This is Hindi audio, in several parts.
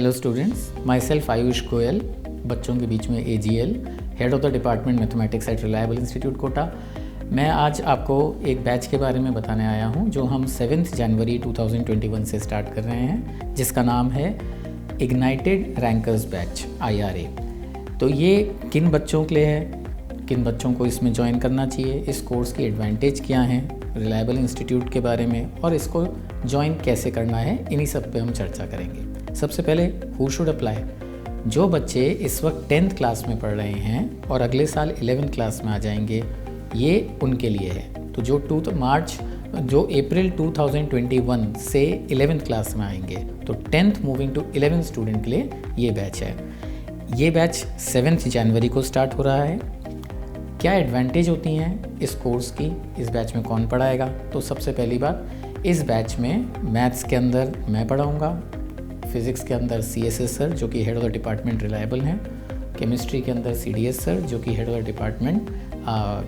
Hello students, myself Ayush Goyal, बच्चों के बीच में AGL, head of the department mathematics at Reliable Institute Kota. मैं आज आपको एक बैच के बारे में बताने आया हूं जो हम 7 जनवरी 2021 से स्टार्ट कर रहे हैं, जिसका नाम है इग्नाइटेड रैंकर्स बैच IRA। तो ये किन बच्चों के लिए है, किन बच्चों को इसमें ज्वाइन करना चाहिए, इस कोर्स की एडवांटेज क्या हैं, रिलायबल इंस्टीट्यूट के बारे में और इसको ज्वाइन कैसे करना है, इन्हीं सब पे हम चर्चा करेंगे। सबसे पहले हु शुड अप्लाई। जो बच्चे इस वक्त 10th क्लास में पढ़ रहे हैं और अगले साल 11th क्लास में आ जाएंगे, ये उनके लिए है। तो जो अप्रैल 2021 से 11th क्लास में आएंगे, तो 10th moving to 11th student के लिए ये बैच है। ये बैच 7 जनवरी को स्टार्ट हो रहा है। क्या एडवांटेज होती हैं इस कोर्स की, इस बैच में कौन पढ़ाएगा? तो सबसे पहली बात, इस बैच में मैथ्स के अंदर मैं पढ़ाऊँगा, फिज़िक्स के अंदर CSS सर जो कि head of the department Reliable हैं, केमिस्ट्री के अंदर CDS सर जो कि head of the department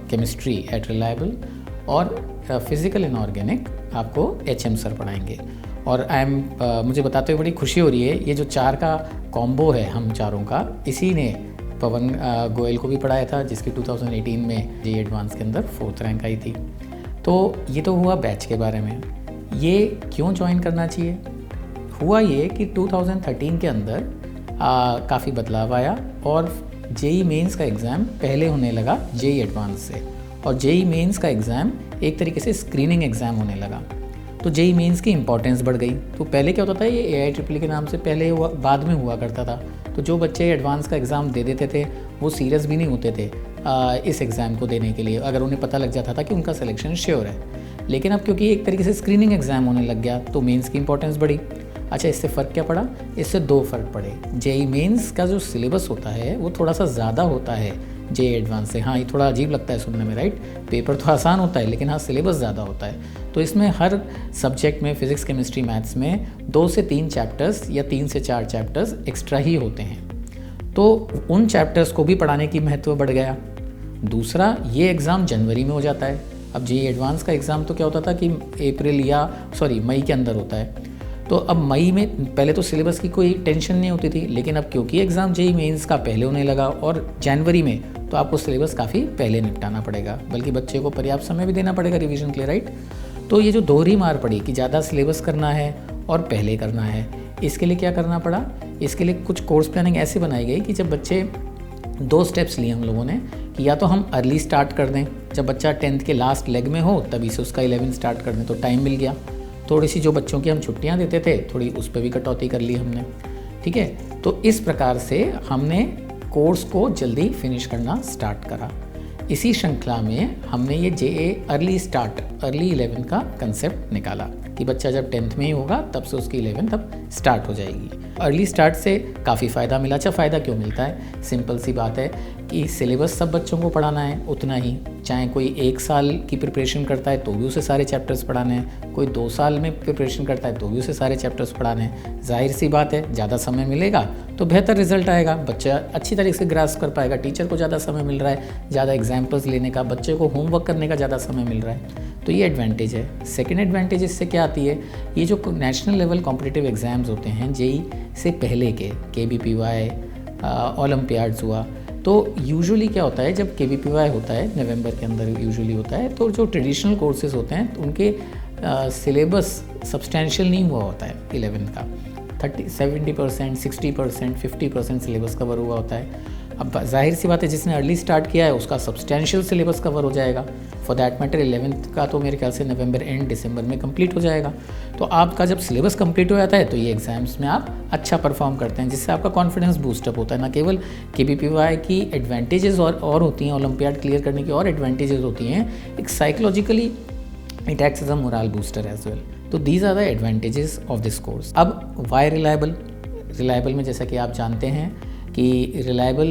chemistry at Reliable, और फिज़िकल एंड ऑर्गेनिक आपको HM सर पढ़ाएंगे। और मुझे बताते हुए बड़ी खुशी हो रही है, ये जो 4 का कॉम्बो है हम चारों का, इसी ने पवन गोयल को भी पढ़ाया था, जिसकी 2018 में JEE एडवांस के अंदर 4th रैंक आई थी। तो ये तो हुआ बैच के बारे में। ये क्यों ज्वाइन करना चाहिए? हुआ ये कि 2013 के अंदर काफ़ी बदलाव आया और JEE मेंस का एग्ज़ाम पहले होने लगा JEE एडवांस से, और JEE मेंस का एग्ज़ाम एक तरीके से स्क्रीनिंग एग्ज़ाम होने लगा। तो JEE मेंस की इंपॉर्टेंस बढ़ गई। तो पहले क्या होता था, ये AIEEE के नाम से पहले बाद में हुआ करता था। तो जो बच्चे एडवांस का एग्ज़ाम दे देते थे वो सीरियस भी नहीं होते थे इस एग्ज़ाम को देने के लिए, अगर उन्हें पता लग जाता था कि उनका सिलेक्शन श्योर है। लेकिन अब क्योंकि एक तरीके से स्क्रीनिंग एग्ज़ाम होने लग गया, तो मेंस की इंपॉर्टेंस बढ़ी। अच्छा, इससे फ़र्क क्या पड़ा? इससे 2 फ़र्क पड़े। JEE मेंस का जो सिलेबस होता है वो थोड़ा सा ज़्यादा होता है JEE एडवांस से। हाँ, ये थोड़ा अजीब लगता है सुनने में, राइट? पेपर तो आसान होता है, लेकिन हाँ, सिलेबस ज़्यादा होता है। तो इसमें हर सब्जेक्ट में, फिज़िक्स, केमिस्ट्री, मैथ्स में 2 से 3 चैप्टर्स या 3 से 4 चैप्टर्स एक्स्ट्रा ही होते हैं। तो उन चैप्टर्स को भी पढ़ाने की महत्व बढ़ गया। दूसरा, ये एग्ज़ाम जनवरी में हो जाता है। अब JEE एडवांस का एग्ज़ाम तो क्या होता था कि मई के अंदर होता है। तो अब मई में पहले तो सिलेबस की कोई टेंशन नहीं होती थी, लेकिन अब क्योंकि एग्ज़ाम JEE मेंस का पहले होने लगा और जनवरी में, तो आपको सिलेबस काफ़ी पहले निपटाना पड़ेगा, बल्कि बच्चे को पर्याप्त समय भी देना पड़ेगा रिवीजन के लिए, राइट? तो ये जो दोहरी मार पड़ी कि ज़्यादा सिलेबस करना है और पहले करना है, इसके लिए क्या करना पड़ा? इसके लिए कुछ कोर्स प्लानिंग ऐसे बनाई गई कि जब बच्चे 2 स्टेप्स लिए हम लोगों ने, कि या तो हम अर्ली स्टार्ट कर दें, जब बच्चा 10th के लास्ट लेग में हो तभी से उसका 11 स्टार्ट कर दें, तो टाइम मिल गया। थोड़ी सी जो बच्चों की हम छुट्टियां देते थे, थोड़ी उस पर भी कटौती कर ली हमने, ठीक है? तो इस प्रकार से हमने कोर्स को जल्दी फिनिश करना स्टार्ट करा। इसी श्रृंखला में हमने ये अर्ली 11 का कंसेप्ट निकाला कि बच्चा जब 10th में ही होगा तब से उसकी 11th अब स्टार्ट हो जाएगी। अर्ली स्टार्ट से काफ़ी फ़ायदा मिला। अच्छा, फ़ायदा क्यों मिलता है? सिंपल सी बात है कि सिलेबस सब बच्चों को पढ़ाना है उतना ही, चाहे कोई 1 साल की प्रिपरेशन करता है तो भी उसे सारे चैप्टर्स पढ़ाने हैं, कोई 2 साल में प्रिपरेशन करता है तो भी उसे सारे चैप्टर्स पढ़ाने हैं। जाहिर सी बात है, ज़्यादा समय मिलेगा तो बेहतर रिजल्ट आएगा, बच्चा अच्छी तरीके से ग्रास्प कर पाएगा। टीचर को ज़्यादा समय मिल रहा है, ज़्यादा एग्जाम्पल्स लेने का, बच्चे को होमवर्क करने का ज़्यादा समय मिल रहा है, तो ये एडवांटेज है। सेकेंड एडवांटेज इससे क्या आती है, ये जो नेशनल लेवल कॉम्पिटिटिव एग्ज़ाम्स होते हैं JEE से पहले के, KBPY, ओलम्पियाड्स हुआ, तो यूजुअली क्या होता है, जब KBPY होता है नवंबर के अंदर यूजुअली होता है, तो जो ट्रेडिशनल कोर्सेज होते हैं उनके सिलेबस सब्सटैंशियल नहीं हुआ होता है 11th का। 70%, 60%, 50% सिलेबस कवर हुआ होता है। अब जाहिर सी बात है, जिसने अर्ली स्टार्ट किया है उसका सब्सटैंशियल सिलेबस कवर हो जाएगा। फॉर दैट मैटर 11th का तो मेरे ख्याल से नवंबर एंड दिसंबर में कंप्लीट हो जाएगा। तो आपका जब सिलेबस कंप्लीट हो जाता है तो ये एग्ज़ाम्स में आप अच्छा परफॉर्म करते हैं, जिससे आपका कॉन्फिडेंस बूस्टअप होता है। ना केवल KBPY की एडवांटेजेस और होती हैं, ओलंपियाड क्लियर करने की और एडवांटेजेस होती हैं, एक psychologically it acts as a moral booster as well. तो these are the advantages of this course. अब वाई रिलायबल में जैसा कि आप जानते हैं कि रिलायबल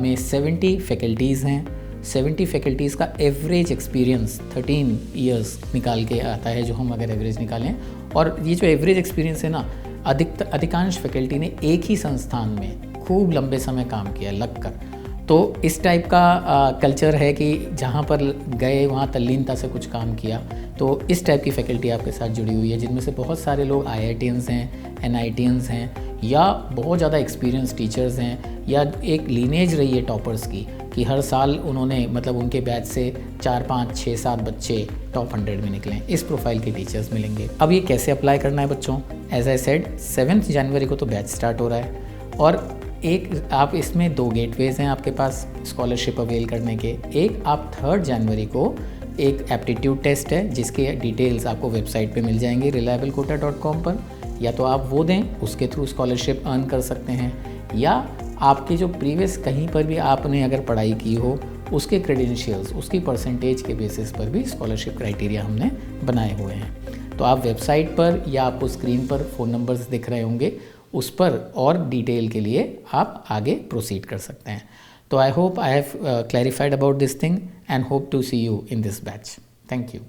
में 70 फैकल्टीज़ हैं। 70 फैकल्टीज़ का एवरेज एक्सपीरियंस 13 ईयर्स निकाल के आता है, जो हम अगर एवरेज निकालें। और ये जो एवरेज एक्सपीरियंस है ना, अधिकांश फैकल्टी ने एक ही संस्थान में खूब लंबे समय काम किया लगकर। तो इस टाइप का कल्चर है कि जहाँ पर गए वहाँ तल्लीनता से कुछ काम किया। तो इस टाइप की फैकल्टी आपके साथ जुड़ी हुई है, जिनमें से बहुत सारे लोग IITians हैं, NITians हैं, या बहुत ज़्यादा एक्सपीरियंस टीचर्स हैं, या एक लीनेज रही है टॉपर्स की कि हर साल उन्होंने मतलब उनके बैच से 4, 5, 6, 7 बच्चे टॉप 100 में निकलें। इस प्रोफाइल के टीचर्स मिलेंगे। अब ये कैसे अप्लाई करना है बच्चों? एज आई सेड 7 जनवरी को तो बैच स्टार्ट हो रहा है, और एक आप इसमें 2 गेटवेज़ हैं आपके पास स्कॉलरशिप अवेल करने के। एक आप 3 जनवरी को एक एप्टीट्यूड टेस्ट है, जिसके डिटेल्स आपको वेबसाइट पे मिल जाएंगे reliablequota.com पर, या तो आप वो दें, उसके थ्रू स्कॉलरशिप अर्न कर सकते हैं, या आपके जो प्रीवियस कहीं पर भी आपने अगर पढ़ाई की हो उसके क्रेडेंशियल्स, उसकी परसेंटेज के बेसिस पर भी स्कॉलरशिप क्राइटेरिया हमने बनाए हुए हैं। तो आप वेबसाइट पर या आपको स्क्रीन पर फ़ोन नंबर्स दिख रहे होंगे, उस पर और डिटेल के लिए आप आगे प्रोसीड कर सकते हैं। तो I hope I have clarified about this thing and hope to see you in this batch. Thank you.